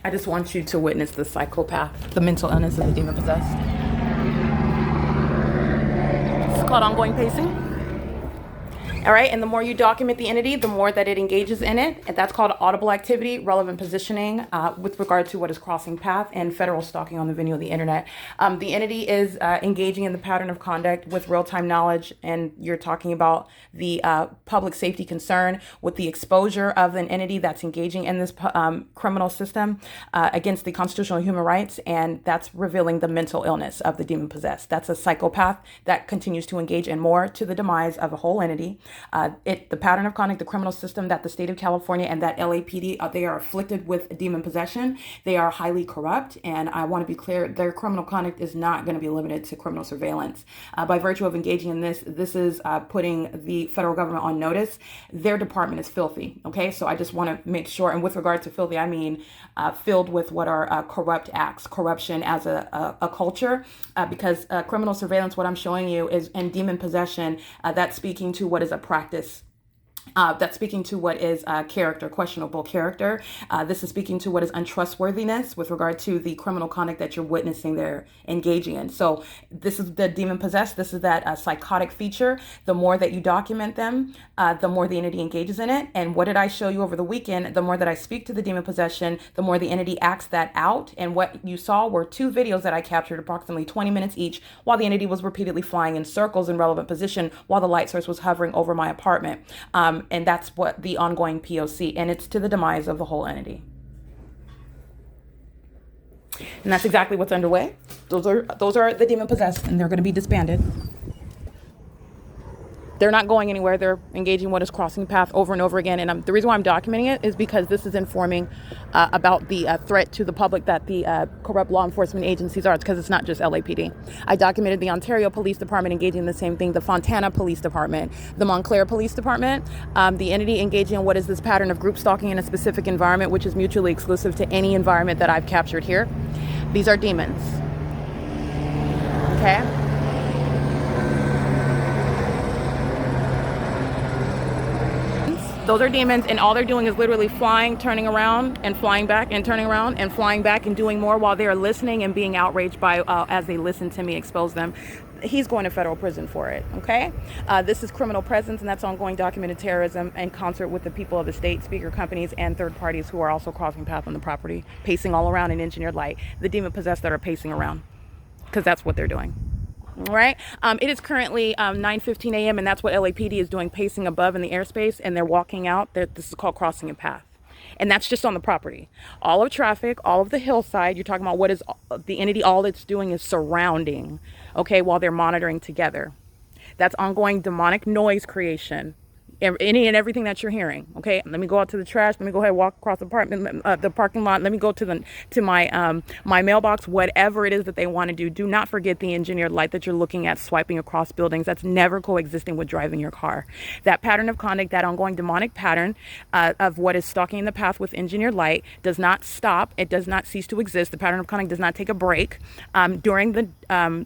I just want you to witness the psychopath, the mental illness of the demon possessed. It's called ongoing pacing. All right, and the more you document the entity, the more that it engages in it. And that's called audible activity, relevant positioning with regard to what is crossing path and federal stalking on the venue of the internet. The entity is engaging in the pattern of conduct with real-time knowledge, and you're talking about the public safety concern with the exposure of an entity that's engaging in this criminal system against the constitutional human rights, and that's revealing the mental illness of the demon possessed. That's a psychopath that continues to engage in more to the demise of a whole entity. The pattern of conduct, the criminal system that the state of California and that LAPD, they are afflicted with demon possession. They are highly corrupt, and I want to be clear, their criminal conduct is not going to be limited to criminal surveillance. By virtue of engaging in this is putting the federal government on notice. Their department is filthy, okay? So I just want to make sure, and with regard to filthy, I mean filled with what are corrupt acts, corruption as a culture, because criminal surveillance, what I'm showing you is in demon possession, that's speaking to what is a practice. That's speaking to what is character, questionable character. This is speaking to what is untrustworthiness with regard to the criminal conduct that you're witnessing they're engaging in. So this is the demon possessed. This is that psychotic feature. The more that you document them, the more the entity engages in it. And what did I show you over the weekend? The more that I speak to the demon possession, the more the entity acts that out. And what you saw were two videos that I captured, approximately 20 minutes each, while the entity was repeatedly flying in circles in relevant position while the light source was hovering over my apartment. And that's what the ongoing P.O.C. and it's to the demise of the whole entity. And that's exactly what's underway. Those are the demon possessed, and they're going to be disbanded. They're not going anywhere. They're engaging what is crossing path over and over again. And the reason why I'm documenting it is because this is informing about the threat to the public that the corrupt law enforcement agencies are. It's because it's not just LAPD. I documented the Ontario Police Department engaging in the same thing, the Fontana Police Department, the Montclair Police Department, the entity engaging in what is this pattern of group stalking in a specific environment, which is mutually exclusive to any environment that I've captured here. These are demons. Okay? Those are demons, and all they're doing is literally flying, turning around, and flying back, and turning around, and flying back, and doing more while they are listening and being outraged by, as they listen to me expose them. He's going to federal prison for it, okay? This is criminal presence, and that's ongoing documented terrorism in concert with the people of the state, speaker companies, and third parties who are also crossing path on the property, pacing all around in engineered light. The demon possessed that are pacing around, because that's what they're doing. All right. It is currently 9:15 a.m. and that's what LAPD is doing, pacing above in the airspace, and they're walking out. This is called crossing a path. And that's just on the property. All of traffic, all of the hillside, you're talking about what is the entity, all it's doing is surrounding, okay, while they're monitoring together. That's ongoing demonic noise creation. Any and everything that you're hearing, okay? Let me go out to the trash. Let me go ahead and walk across the parking lot. Let me go to my my mailbox. Whatever it is that they want to do, do not forget the engineered light that you're looking at, swiping across buildings. That's never coexisting with driving your car. That pattern of conduct, that ongoing demonic pattern of what is stalking in the path with engineered light, does not stop. It does not cease to exist. The pattern of conduct does not take a break during the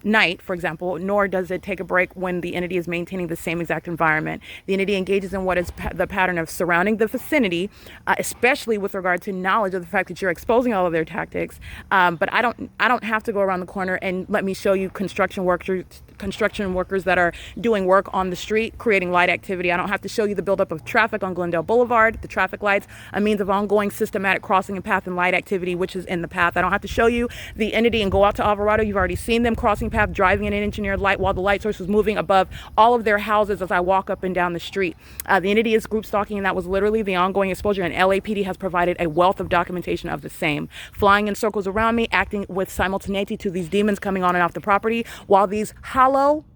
night, for example, nor does it take a break when the entity is maintaining the same exact environment. The entity engages in what is the pattern of surrounding the vicinity, especially with regard to knowledge of the fact that you're exposing all of their tactics. But I don't have to go around the corner and let me show you construction workers that are doing work on the street, creating light activity. I don't have to show you the buildup of traffic on Glendale Boulevard, the traffic lights, a means of ongoing systematic crossing and path and light activity, which is in the path. I don't have to show you the entity and go out to Alvarado. You've already seen them crossing path, driving in an engineered light while the light source was moving above all of their houses as I walk up and down the street. The entity is group stalking, and that was literally the ongoing exposure, and LAPD has provided a wealth of documentation of the same. Flying in circles around me, acting with simultaneity to these demons coming on and off the property, while these hollow,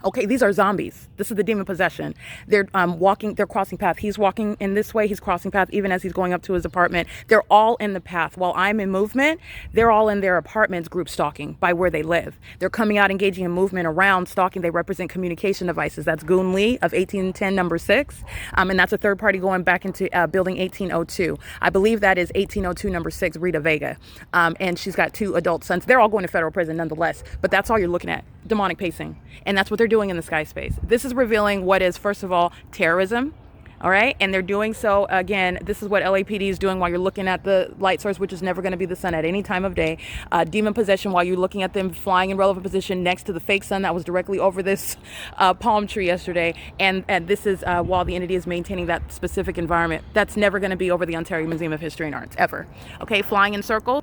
okay, these are zombies. This is the demon possession. They're they're crossing path. He's walking in this way, he's crossing path even as he's going up to his apartment. They're all in the path. While I'm in movement, they're all in their apartments group stalking by where they live. They're coming out, engaging in movement around stalking. They represent communication devices. That's Goon Lee of 1810 number 6. And that's a third party going back into building 1802. I believe that is 1802 number 6, Rita Vega. And she's got 2 adult sons. They're all going to federal prison nonetheless, but that's all you're looking at. Demonic pacing. And that's what they're doing in the sky space. This is revealing what is, first of all, terrorism. All right. And they're doing so, again, this is what LAPD is doing while you're looking at the light source, which is never going to be the sun at any time of day. Demon possession while you're looking at them flying in relevant position next to the fake sun that was directly over this palm tree yesterday. And this is while the entity is maintaining that specific environment. That's never going to be over the Ontario Museum of History and Arts, ever. Okay. Flying in circles.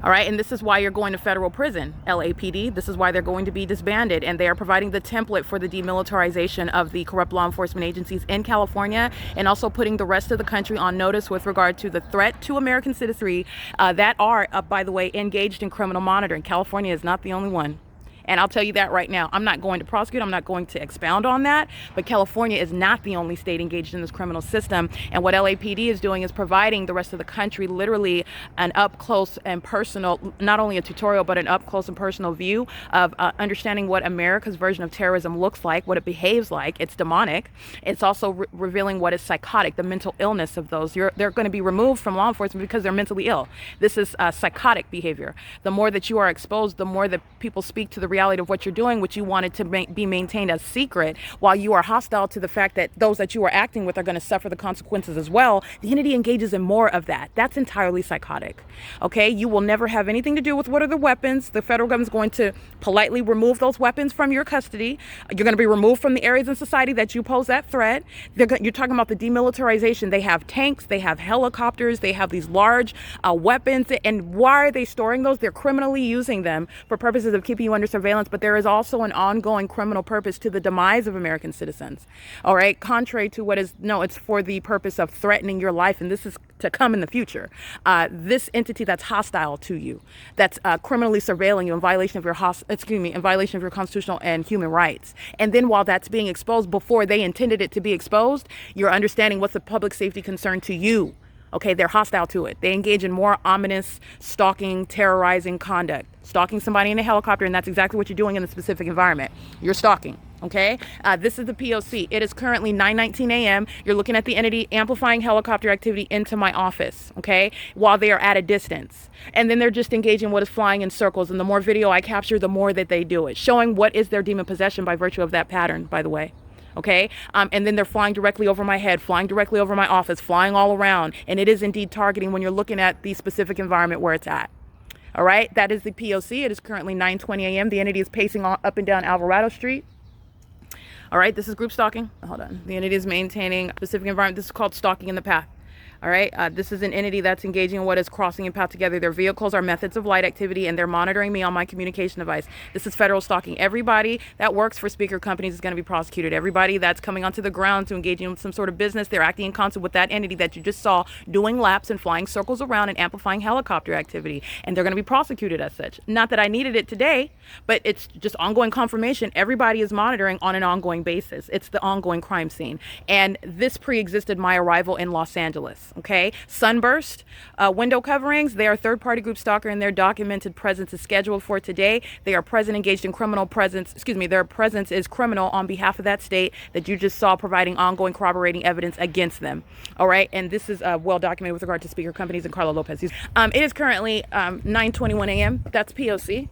All right, and this is why you're going to federal prison, LAPD. This is why they're going to be disbanded, and they are providing the template for the demilitarization of the corrupt law enforcement agencies in California, and also putting the rest of the country on notice with regard to the threat to American citizenry that are, by the way, engaged in criminal monitoring. California is not the only one. And I'll tell you that right now. I'm not going to prosecute. I'm not going to expound on that. But California is not the only state engaged in this criminal system. And what LAPD is doing is providing the rest of the country literally an up close and personal, not only a tutorial, but an up close and personal view of understanding what America's version of terrorism looks like, what it behaves like. It's demonic. It's also revealing what is psychotic, the mental illness of those. They're going to be removed from law enforcement because they're mentally ill. This is psychotic behavior. The more that you are exposed, the more that people speak to the reality of what you're doing, which you wanted to be maintained as secret, while you are hostile to the fact that those that you are acting with are going to suffer the consequences as well. The entity engages in more of that. That's entirely psychotic. Okay, you will never have anything to do with what are the weapons. The federal government is going to politely remove those weapons from your custody. You're going to be removed from the areas in society that you pose that threat. You're talking about the demilitarization. They have tanks, they have helicopters, they have these large weapons. And why are they storing those? They're criminally using them for purposes of keeping you under surveillance. But there is also an ongoing criminal purpose to the demise of American citizens. All right. Contrary to what is, no, it's for the purpose of threatening your life. And this is to come in the future. This entity that's hostile to you, that's criminally surveilling you in violation of your in violation of your constitutional and human rights. And then while that's being exposed before they intended it to be exposed, you're understanding what's a public safety concern to you. Okay, they're hostile to it. They engage in more ominous, stalking, terrorizing conduct. Stalking somebody in a helicopter, and that's exactly what you're doing in the specific environment. You're stalking, okay? This is the P.O.C. It is currently 9:19 a.m. You're looking at the entity amplifying helicopter activity into my office, okay, while they are at a distance. And then they're just engaging what is flying in circles. And the more video I capture, the more that they do it, showing what is their demon possession by virtue of that pattern, by the way. Okay. And then they're flying directly over my head, flying directly over my office, flying all around. And it is indeed targeting when you're looking at the specific environment where it's at. All right. That is the P.O.C. It is currently 9:20 a.m. The entity is pacing up and down Alvarado Street. All right. This is group stalking. Hold on. The entity is maintaining a specific environment. This is called stalking in the path. All right. This is an entity that's engaging in what is crossing and path together. Their vehicles are methods of light activity, and they're monitoring me on my communication device. This is federal stalking. Everybody that works for speaker companies is going to be prosecuted. Everybody that's coming onto the ground to engage in some sort of business, they're acting in concert with that entity that you just saw doing laps and flying circles around and amplifying helicopter activity. And they're going to be prosecuted as such. Not that I needed it today, but it's just ongoing confirmation. Everybody is monitoring on an ongoing basis. It's the ongoing crime scene. And this pre-existed my arrival in Los Angeles. Okay, sunburst, window coverings. They are third-party group stalker, and their documented presence is scheduled for today. They are present, engaged in criminal presence. Their presence is criminal on behalf of that state that you just saw, providing ongoing corroborating evidence against them. All right, and this is well documented with regard to speaker companies and Carla Lopez. It is currently 9:21 a.m. That's P.O.C.